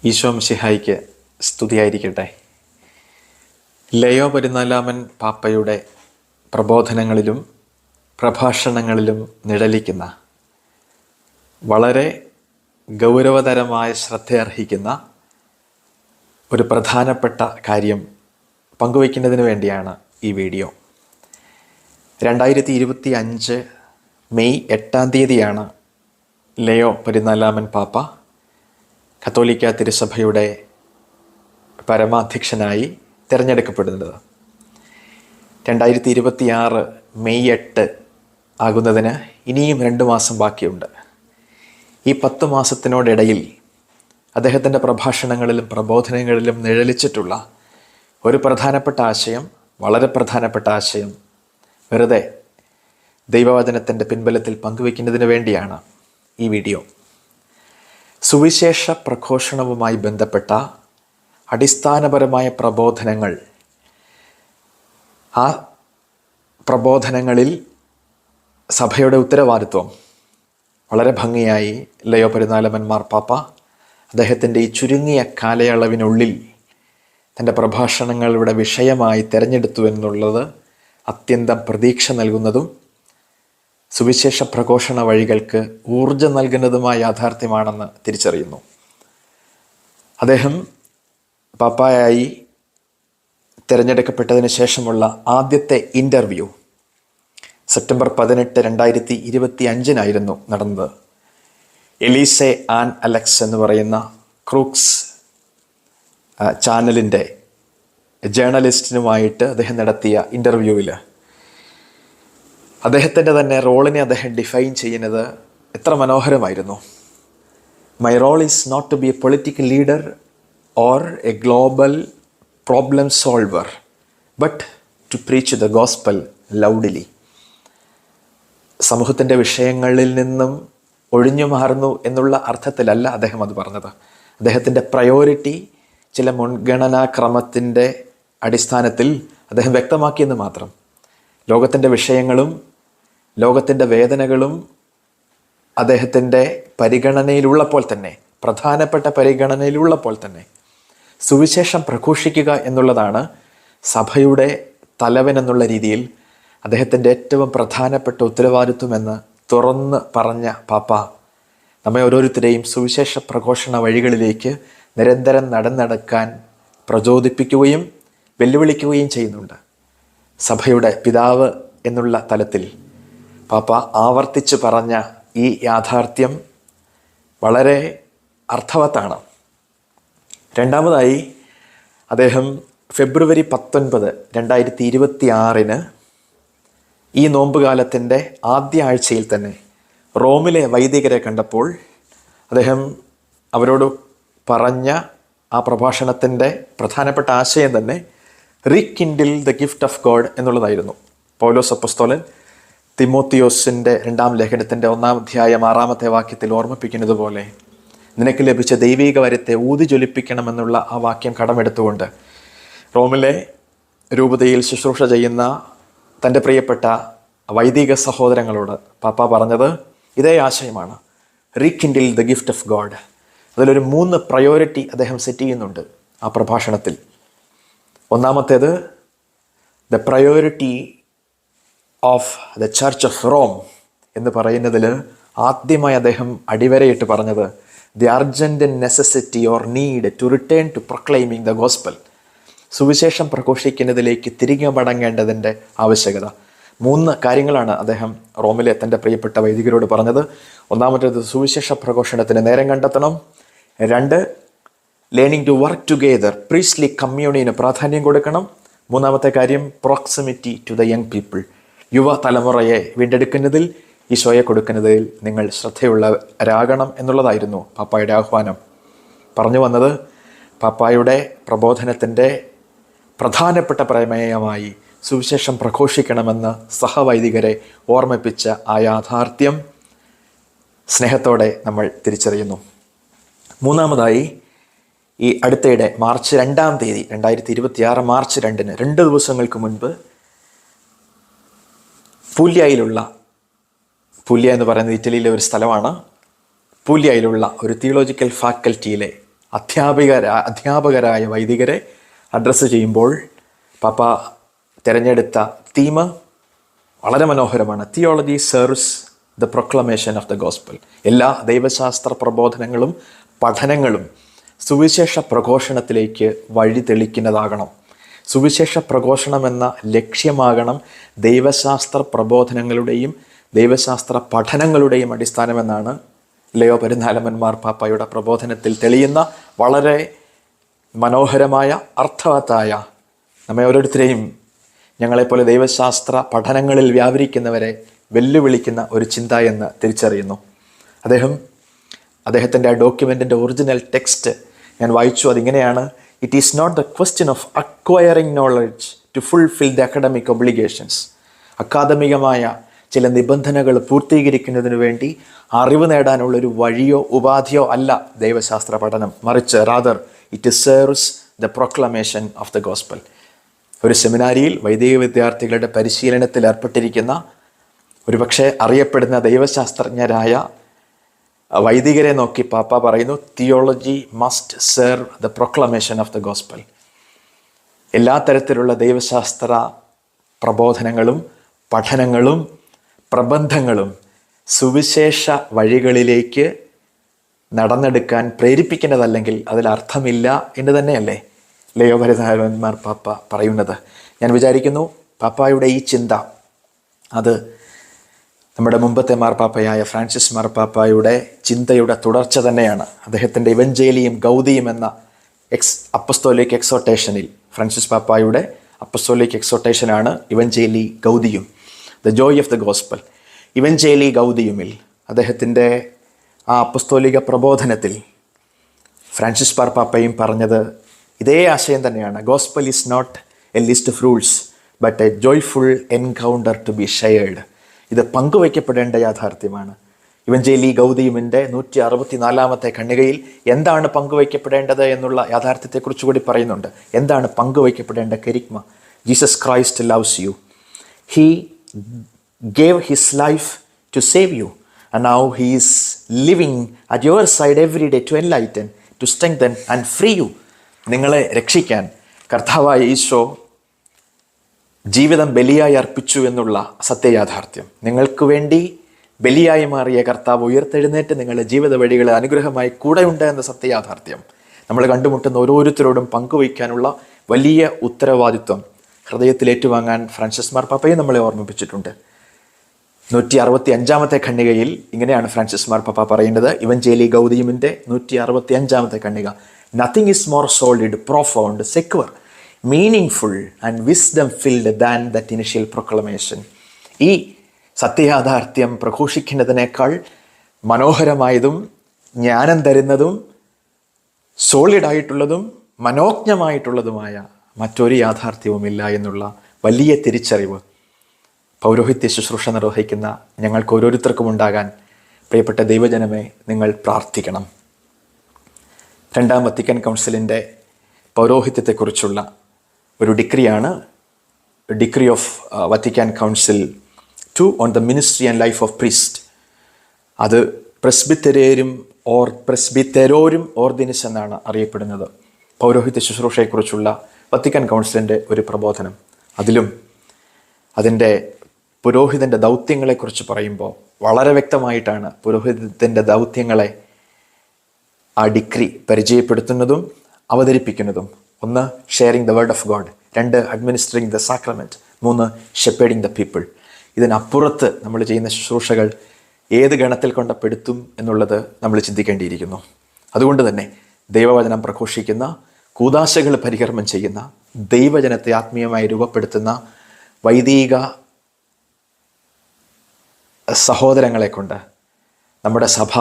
ഈശോ മിശിഹായ്ക്ക് സ്തുതിയായിരിക്കട്ടെ. ലയോ പതിനാലാമൻ പാപ്പയുടെ പ്രബോധനങ്ങളിലും പ്രഭാഷണങ്ങളിലും നിഴലിക്കുന്ന വളരെ ഗൗരവതരമായ ശ്രദ്ധയർഹിക്കുന്ന ഒരു പ്രധാനപ്പെട്ട കാര്യം പങ്കുവയ്ക്കുന്നതിന് വേണ്ടിയാണ് ഈ വീഡിയോ. 2025 മെയ് 8 ലയോ പതിനാലാമൻ പാപ്പ കത്തോലിക്ക തിരുസഭയുടെ പരമാധ്യക്ഷനായി തിരഞ്ഞെടുക്കപ്പെടുന്നത്. 2026 മെയ് 8 ആകുന്നതിന് ഇനിയും 2 മാസം ബാക്കിയുണ്ട്. ഈ 10 മാസത്തിനോടിടയിൽ അദ്ദേഹത്തിൻ്റെ പ്രഭാഷണങ്ങളിലും പ്രബോധനങ്ങളിലും നിഴലിച്ചിട്ടുള്ള ഒരു പ്രധാനപ്പെട്ട ആശയം, വളരെ പ്രധാനപ്പെട്ട ആശയം വെറുതെ ദൈവവചനത്തിൻ്റെ പിൻബലത്തിൽ പങ്കുവയ്ക്കുന്നതിന് വേണ്ടിയാണ് ഈ വീഡിയോ. സുവിശേഷ പ്രഘോഷണവുമായി ബന്ധപ്പെട്ട അടിസ്ഥാനപരമായ പ്രബോധനങ്ങൾ, ആ പ്രബോധനങ്ങളിൽ സഭയുടെ ഉത്തരവാദിത്വം വളരെ ഭംഗിയായി ലയോ പതിനാലാമൻ മാർപ്പാപ്പ അദ്ദേഹത്തിൻ്റെ ഈ ചുരുങ്ങിയ കാലയളവിനുള്ളിൽ തൻ്റെ പ്രഭാഷണങ്ങളുടെ വിഷയമായി തിരഞ്ഞെടുത്തു എന്നുള്ളത് അത്യന്തം പ്രതീക്ഷ നൽകുന്നതും സുവിശേഷ പ്രഘോഷണ വഴികൾക്ക് ഊർജം നൽകുന്നതുമായ യാഥാർത്ഥ്യമാണെന്ന് തിരിച്ചറിയുന്നു. അദ്ദേഹം പാപ്പായായി തിരഞ്ഞെടുക്കപ്പെട്ടതിന് ശേഷമുള്ള ആദ്യത്തെ ഇൻ്റർവ്യൂ സെപ്റ്റംബർ 18, 2025 നടന്നത്. എലീസെ ആൻ അലക്സ് എന്ന് പറയുന്ന ക്രൂക്സ് ചാനലിൻ്റെ ജേർണലിസ്റ്റിനുമായിട്ട് അദ്ദേഹം നടത്തിയ ഇൻ്റർവ്യൂവിൽ അദ്ദേഹത്തിൻ്റെ തന്നെ റോളിനെ അദ്ദേഹം ഡിഫൈൻ ചെയ്യുന്നത് എത്ര മനോഹരമായിരുന്നു. My role is not to be a political leader or a global problem solver but to preach the gospel loudly. സമൂഹത്തിൻ്റെ വിഷയങ്ങളിൽ നിന്നും ഒഴിഞ്ഞു മാറുന്നു എന്നുള്ള അർത്ഥത്തിലല്ല അദ്ദേഹം അത് പറഞ്ഞത്. അദ്ദേഹത്തിൻ്റെ പ്രയോറിറ്റി ചില മുൻഗണനാക്രമത്തിൻ്റെ അടിസ്ഥാനത്തിൽ അദ്ദേഹം വ്യക്തമാക്കിയെന്ന് മാത്രം. ലോകത്തിൻ്റെ വിഷയങ്ങളും ലോകത്തിൻ്റെ വേദനകളും അദ്ദേഹത്തിൻ്റെ പരിഗണനയിലുള്ളപ്പോൾ തന്നെ, പ്രധാനപ്പെട്ട പരിഗണനയിലുള്ളപ്പോൾ തന്നെ സുവിശേഷം പ്രഘോഷിക്കുക എന്നുള്ളതാണ് സഭയുടെ തലവൻ എന്നുള്ള രീതിയിൽ അദ്ദേഹത്തിൻ്റെ ഏറ്റവും പ്രധാനപ്പെട്ട ഉത്തരവാദിത്വമെന്ന് തുറന്ന് പറഞ്ഞ പാപ്പ നമ്മെ ഓരോരുത്തരെയും സുവിശേഷ പ്രഘോഷണ വഴികളിലേക്ക് നിരന്തരം നടക്കാൻ പ്രചോദിപ്പിക്കുകയും വെല്ലുവിളിക്കുകയും ചെയ്യുന്നുണ്ട്. സഭയുടെ പിതാവ് എന്നുള്ള തലത്തിൽ പാപ്പ ആവർത്തിച്ച് പറഞ്ഞ ഈ യാഥാർത്ഥ്യം വളരെ അർത്ഥവത്താണ്. രണ്ടാമതായി, അദ്ദേഹം ഫെബ്രുവരി 19, 2026 ഈ നോമ്പുകാലത്തിൻ്റെ ആദ്യ ആഴ്ചയിൽ തന്നെ റോമിലെ വൈദികരെ കണ്ടപ്പോൾ അദ്ദേഹം അവരോട് പറഞ്ഞ ആ പ്രഭാഷണത്തിൻ്റെ പ്രധാനപ്പെട്ട ആശയം തന്നെ rekindle the gift of God എന്നുള്ളതായിരുന്നു. പൗലോസ് അപ്പോസ്തലൻ തിമോത്തിയോസിൻ്റെ 2 ലേഖനത്തിൻ്റെ 1 അധ്യായം 6 വാക്യത്തിൽ ഓർമ്മിപ്പിക്കുന്നത് പോലെ നിനക്ക് ലഭിച്ച ദൈവിക വരത്തെ ഊതി ജ്വലിപ്പിക്കണമെന്നുള്ള ആ വാക്യം കടമെടുത്തുകൊണ്ട് റോമിലെ രൂപതയിൽ ശുശ്രൂഷ ചെയ്യുന്ന തൻ്റെ പ്രിയപ്പെട്ട വൈദിക സഹോദരങ്ങളോട് പാപ്പ പറഞ്ഞത് ഇതേ ആശയമാണ്, rekindle the gift of God. അതിലൊരു 3 പ്രയോറിറ്റി അദ്ദേഹം സെറ്റ് ചെയ്യുന്നുണ്ട് ആ പ്രഭാഷണത്തിൽ. ഒന്നാമത്തേത്, the priority of the church of Rome എന്ന് പറയുന്നതിൽ ആദ്യമായി അദ്ദേഹം അടിവരയിട്ട് പറഞ്ഞത് the urgent necessity or need to return to proclaiming the gospel. സുവിശേഷം പ്രഘോഷിക്കുന്നതിലേക്ക് തിരികെ മടങ്ങേണ്ടതിൻ്റെ ആവശ്യകത. 3 കാര്യങ്ങളാണ് അദ്ദേഹം റോമിലെ തൻ്റെ പ്രിയപ്പെട്ട വൈദികരോട് പറഞ്ഞത്. ഒന്നാമത്തേത്, സുവിശേഷ പ്രഘോഷണത്തിന് നേരം കണ്ടെത്തണം. 2, learning to work together, priestly കമ്മ്യൂണിയന് പ്രാധാന്യം കൊടുക്കണം. 3-ാമത്തെ കാര്യം, proximity to the young people, യുവ തലമുറയെ വീണ്ടെടുക്കുന്നതിൽ, ഈശോയെ കൊടുക്കുന്നതിൽ നിങ്ങൾ ശ്രദ്ധയുള്ളവരാകണം എന്നുള്ളതായിരുന്നു പാപ്പായുടെ ആഹ്വാനം. പറഞ്ഞു വന്നത്, പാപ്പായുടെ പ്രബോധനത്തിൻ്റെ പ്രധാനപ്പെട്ട പ്രമേയമായി സുവിശേഷം പ്രഘോഷിക്കണമെന്ന് സഹവൈദികരെ ഓർമ്മിപ്പിച്ച ആ യാഥാർത്ഥ്യം സ്നേഹത്തോടെ നമ്മൾ തിരിച്ചറിയുന്നു. 3-ാമതായി, ഈ അടുത്തിടെ മാർച്ച് 2, 2026 മാർച്ച് 2 2 ദിവസങ്ങൾക്ക് മുൻപ് പൂല്യ എന്ന് പറയുന്നത് ഇറ്റലിയിലെ ഒരു സ്ഥലമാണ്. പൂല്യയിലുള്ള ഒരു തിയോളജിക്കൽ ഫാക്കൽറ്റിയിലെ അധ്യാപകരായ വൈദികരെ അഡ്രസ്സ് ചെയ്യുമ്പോൾ പാപ്പ തിരഞ്ഞെടുത്ത തീം വളരെ മനോഹരമാണ്. Theology serves the proclamation of the gospel. എല്ലാ ദൈവശാസ്ത്ര പ്രബോധനങ്ങളും പഠനങ്ങളും സുവിശേഷ പ്രഘോഷണത്തിലേക്ക് വഴി തെളിക്കുന്നതാകണം. സുവിശേഷ പ്രഘോഷണം എന്ന ലക്ഷ്യമാകണം ദൈവശാസ്ത്ര പ്രബോധനങ്ങളുടെയും ദൈവശാസ്ത്ര പഠനങ്ങളുടെയും അടിസ്ഥാനമെന്നാണ് ലയോ പതിനാലാമൻ മാർപ്പാപ്പയുടെ പ്രബോധനത്തിൽ തെളിയുന്ന വളരെ മനോഹരമായ അർത്ഥവത്തായ, നമ്മെ ഓരോരുത്തരെയും ഞങ്ങളെപ്പോലെ ദൈവശാസ്ത്ര പഠനങ്ങളിൽ വ്യാപരിക്കുന്നവരെ വെല്ലുവിളിക്കുന്ന ഒരു ചിന്ത എന്ന് തിരിച്ചറിയുന്നു. അദ്ദേഹത്തിൻ്റെ ആ ഡോക്യുമെൻറ്റിൻ്റെ ഒറിജിനൽ ടെക്സ്റ്റ് ഞാൻ വായിച്ചു. അതിങ്ങനെയാണ്: it is not the question of acquiring knowledge to fulfil the academic obligations. അക്കാദമികമായ ചില നിബന്ധനകൾ പൂർത്തീകരിക്കുന്നതിന് വേണ്ടി അറിവ് നേടാനുള്ളൊരു വഴിയോ ഉപാധിയോ അല്ല ദൈവശാസ്ത്ര പഠനം. മറിച്ച് rather it serves the proclamation of the gospel. ഒരു സെമിനാരിയിൽ വൈദിക വിദ്യാർത്ഥികളുടെ പരിശീലനത്തിൽ ഏർപ്പെട്ടിരിക്കുന്ന ഒരുപക്ഷെ അറിയപ്പെടുന്ന ദൈവശാസ്ത്രജ്ഞരായ വൈദികരെ നോക്കി പാപ്പ പറയുന്നു, theology must serve the proclamation of the gospel. എല്ലാ തരത്തിലുള്ള ദൈവശാസ്ത്ര പ്രബോധനങ്ങളും പഠനങ്ങളും പ്രബന്ധങ്ങളും സുവിശേഷ വഴികളിലേക്ക് നടന്നെടുക്കാൻ പ്രേരിപ്പിക്കുന്നതല്ലെങ്കിൽ അതിലർത്ഥമില്ല എന്ന് തന്നെയല്ലേ ലയോ പതിനാലാമൻ മാർപ്പാപ്പ പറയുന്നത്. ഞാൻ വിചാരിക്കുന്നു പാപ്പായുടെ ഈ ചിന്ത അത് നമ്മുടെ മുമ്പത്തെ മാർപ്പാപ്പയായ ഫ്രാൻസിസ് മാർപ്പാപ്പയുടെ ചിന്തയുടെ തുടർച്ച തന്നെയാണ്. അദ്ദേഹത്തിൻ്റെ ഇവഞ്ചേലിയും ഗൗദിയും എന്ന അപ്പസ്തോലിക് എക്സോട്ടേഷനിൽ, ഫ്രാൻസിസ് പാപ്പായുടെ അപ്പസ്തോലിക് എക്സോട്ടേഷനാണ് ഇവഞ്ചേലി ഗൗദിയും, the joy of the gospel. ഇവഞ്ചേലി ഗൗദിയുമിൽ അദ്ദേഹത്തിൻ്റെ ആ അപ്പസ്തോലിക പ്രബോധനത്തിൽ ഫ്രാൻസിസ് മാർപ്പാപ്പയും പറഞ്ഞത് ഇതേ ആശയം തന്നെയാണ്. Gospel is not a list of rules but a joyful encounter to be shared. ഇത് പങ്കുവയ്ക്കപ്പെടേണ്ട യാഥാർത്ഥ്യമാണ്. ഇവഞ്ചേലി ഗൗദിയുമിൻ്റെ 164 ഖണ്ഡികയിൽ എന്താണ് പങ്കുവയ്ക്കപ്പെടേണ്ടത് എന്നുള്ള യാഥാർത്ഥ്യത്തെക്കുറിച്ച് കൂടി പറയുന്നുണ്ട്. എന്താണ് പങ്കുവയ്ക്കപ്പെടേണ്ട കെരിഗ്മ? Jesus Christ loves you. He gave his life to save you, and now he is living at your side every day to enlighten, to strengthen and free you. നിങ്ങളെ രക്ഷിക്കാൻ കർത്താവായ ഈശോ ജീവിതം ബലിയായി അർപ്പിച്ചു എന്നുള്ള സത്യയാഥാർത്ഥ്യം, നിങ്ങൾക്ക് വേണ്ടി ബലിയായി മാറിയ കർത്താവ് ഉയർത്തെഴുന്നേറ്റ് നിങ്ങളുടെ ജീവിത വഴികളെ അനുഗ്രഹമായി കൂടെയുണ്ട് എന്ന സത്യയാഥാർത്ഥ്യം നമ്മൾ കണ്ടുമുട്ടുന്ന ഓരോരുത്തരോടും പങ്കുവയ്ക്കാനുള്ള വലിയ ഉത്തരവാദിത്വം ഹൃദയത്തിൽ ഏറ്റുവാങ്ങാൻ ഫ്രാൻസിസ് മാർപ്പാപ്പയെ നമ്മളെ ഓർമ്മിപ്പിച്ചിട്ടുണ്ട്. 165 ഖണ്ഡികയിൽ ഇങ്ങനെയാണ് ഫ്രാൻസിസ് മാർപ്പാപ്പ പറയുന്നത്, ഇവഞ്ചേലി ഗൗദിയുമിൻ്റെ 165 ഖണ്ഡിക: nothing is more solid, profound, secure, meaningful and wisdom filled than that initial proclamation. ഈ സത്യയാഥാർത്ഥ്യം പ്രഘോഷിക്കുന്നതിനേക്കാൾ മനോഹരമായതും ജ്ഞാനം തരുന്നതും സോളിഡായിട്ടുള്ളതും മനോജ്ഞമായിട്ടുള്ളതുമായ മറ്റൊരു യാഥാർത്ഥ്യവുമില്ല എന്നുള്ള വലിയ തിരിച്ചറിവ് പൗരോഹിത്യ ശുശ്രൂഷ നിർവഹിക്കുന്ന ഞങ്ങൾക്ക് ഓരോരുത്തർക്കും ഉണ്ടാകാൻ പ്രിയപ്പെട്ട ദൈവജനമേ നിങ്ങൾ പ്രാർത്ഥിക്കണം. 2ാം വത്തിക്കാൻ കൗൺസിലിൻ്റെ പൗരോഹിത്യത്തെക്കുറിച്ചുള്ള ഒരു ഡിക്രിയാണ് decree of Vatican council 2 on the ministry and life of priest. അത് പ്രസ്ബിറ്റെരോരും ഓർഡിനിസ് എന്നാണ് അറിയപ്പെടുന്നത്. പൗരോഹിത്യ ശുശ്രൂഷയെക്കുറിച്ചുള്ള വത്തിക്കാൻ കൗൺസിലിൻ്റെ ഒരു പ്രബോധനം. അതിലും അതിൻ്റെ പുരോഹിതൻ്റെ ദൗത്യങ്ങളെക്കുറിച്ച് പറയുമ്പോൾ വളരെ വ്യക്തമായിട്ടാണ് പുരോഹിതത്തിൻ്റെ ദൗത്യങ്ങളെ ആ ഡിക്രി പരിചയപ്പെടുത്തുന്നതും അവതരിപ്പിക്കുന്നതും. 1 sharing the word of God, 2 administering the sacrament, 3 shepherding the people. ഇതിനപ്പുറത്ത് നമ്മൾ ചെയ്യുന്ന ശുശ്രൂഷകൾ ഏത് ഗണത്തിൽ കൊണ്ടപ്പെടുത്തും എന്നുള്ളത് നമ്മൾ ചിന്തിക്കേണ്ടിയിരിക്കുന്നു. അതുകൊണ്ട് തന്നെ ദൈവവചനം പ്രഘോഷിക്കുന്ന, കൂദാശകൾ പരികർമ്മം ചെയ്യുന്ന, ദൈവജനത്തെ ആത്മീയമായി രൂപപ്പെടുത്തുന്ന വൈദിക സഹോദരങ്ങളെ കൊണ്ട് നമ്മുടെ സഭ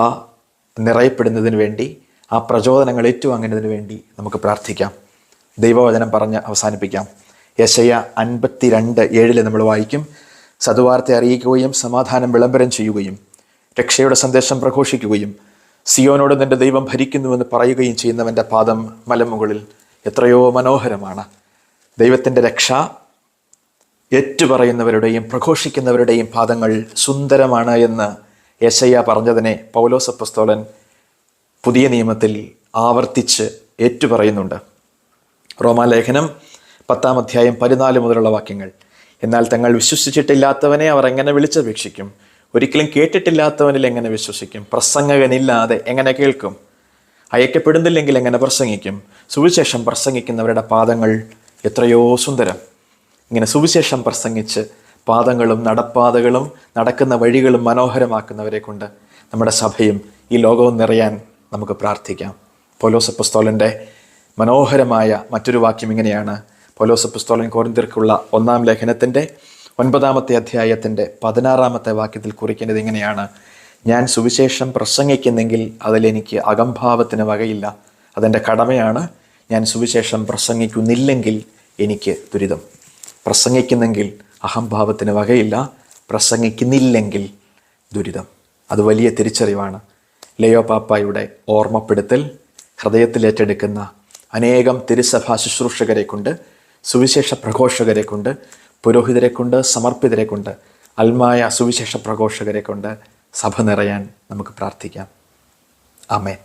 നിറയപ്പെടുന്നതിന് വേണ്ടി, ആ പ്രചോദനങ്ങൾ ഏറ്റുവാങ്ങുന്നതിന് വേണ്ടി നമുക്ക് പ്രാർത്ഥിക്കാം. ദൈവവചനം പറഞ്ഞ് അവസാനിപ്പിക്കാം. യെശയ്യാ 52:7 നമ്മൾ വായിക്കും: സദ്വാർത്ത അറിയിക്കുകയും സമാധാനം വിളംബരം ചെയ്യുകയും രക്ഷയുടെ സന്ദേശം പ്രഘോഷിക്കുകയും സിയോനോട് നിന്റെ ദൈവം ഭരിക്കുന്നുവെന്ന് പറയുകയും ചെയ്യുന്നവൻ്റെ പാദം മലമുകളിൽ എത്രയോ മനോഹരമാണ്. ദൈവത്തിൻ്റെ രക്ഷ ഏറ്റുപറയുന്നവരുടെയും പ്രഘോഷിക്കുന്നവരുടെയും പാദങ്ങൾ സുന്ദരമാണ് എന്ന് യെശയ്യാ പറഞ്ഞതിനെ പൗലോസ് അപ്പോസ്തലൻ പുതിയ നിയമത്തിൽ ആവർത്തിച്ച് ഏറ്റുപറയുന്നുണ്ട്. റോമാലേഖനം 10 അധ്യായം 14 മുതലുള്ള വാക്യങ്ങൾ. എന്നാൽ തങ്ങൾ വിശ്വസിച്ചിട്ടില്ലാത്തവനെ അവർ എങ്ങനെ വിളിച്ചപേക്ഷിക്കും? ഒരിക്കലും കേട്ടിട്ടില്ലാത്തവനിൽ എങ്ങനെ വിശ്വസിക്കും? പ്രസംഗകനില്ലാതെ എങ്ങനെ കേൾക്കും? അയക്കപ്പെടുന്നില്ലെങ്കിൽ എങ്ങനെ പ്രസംഗിക്കും? സുവിശേഷം പ്രസംഗിക്കുന്നവരുടെ പാദങ്ങൾ എത്രയോ സുന്ദരം. ഇങ്ങനെ സുവിശേഷം പ്രസംഗിച്ച് പാദങ്ങളും നടപ്പാതകളും നടക്കുന്ന വഴികളും മനോഹരമാക്കുന്നവരെ കൊണ്ട് നമ്മുടെ സഭയും ഈ ലോകവും നിറയാൻ നമുക്ക് പ്രാർത്ഥിക്കാം. പൗലോസ് അപ്പോസ്തലൻ്റെ മനോഹരമായ മറ്റൊരു വാക്യം ഇങ്ങനെയാണ്. പൗലോസ് അപ്പോസ്തലൻ കൊരിന്ത്യർക്കുള്ള 1 ലേഖനത്തിൻ്റെ 9 അധ്യായത്തിൻ്റെ 16 വാക്യത്തിൽ കുറിക്കുന്നത് ഇങ്ങനെയാണ്: ഞാൻ സുവിശേഷം പ്രസംഗിക്കുന്നെങ്കിൽ അതിലെനിക്ക് അകംഭാവത്തിന് വകയില്ല. അതെൻ്റെ കടമയാണ്. ഞാൻ സുവിശേഷം പ്രസംഗിക്കുന്നില്ലെങ്കിൽ എനിക്ക് ദുരിതം. പ്രസംഗിക്കുന്നെങ്കിൽ അഹംഭാവത്തിന് വകയില്ല, പ്രസംഗിക്കുന്നില്ലെങ്കിൽ ദുരിതം. അത് വലിയ തിരിച്ചറിവാണ്. ലെയോ പാപ്പായുടെ ഓർമ്മപ്പെടുത്തൽ ഹൃദയത്തിലേറ്റെടുക്കുന്ന അനേകം തിരുസഭാ ശുശ്രൂഷകരെ കൊണ്ട്, സുവിശേഷ പ്രഘോഷകരെ കൊണ്ട്, പുരോഹിതരെ കൊണ്ട്, സമർപ്പിതരെ കൊണ്ട്, അൽമായ സുവിശേഷ പ്രഘോഷകരെ കൊണ്ട് സഭ നിറയാൻ നമുക്ക് പ്രാർത്ഥിക്കാം. ആമേൻ.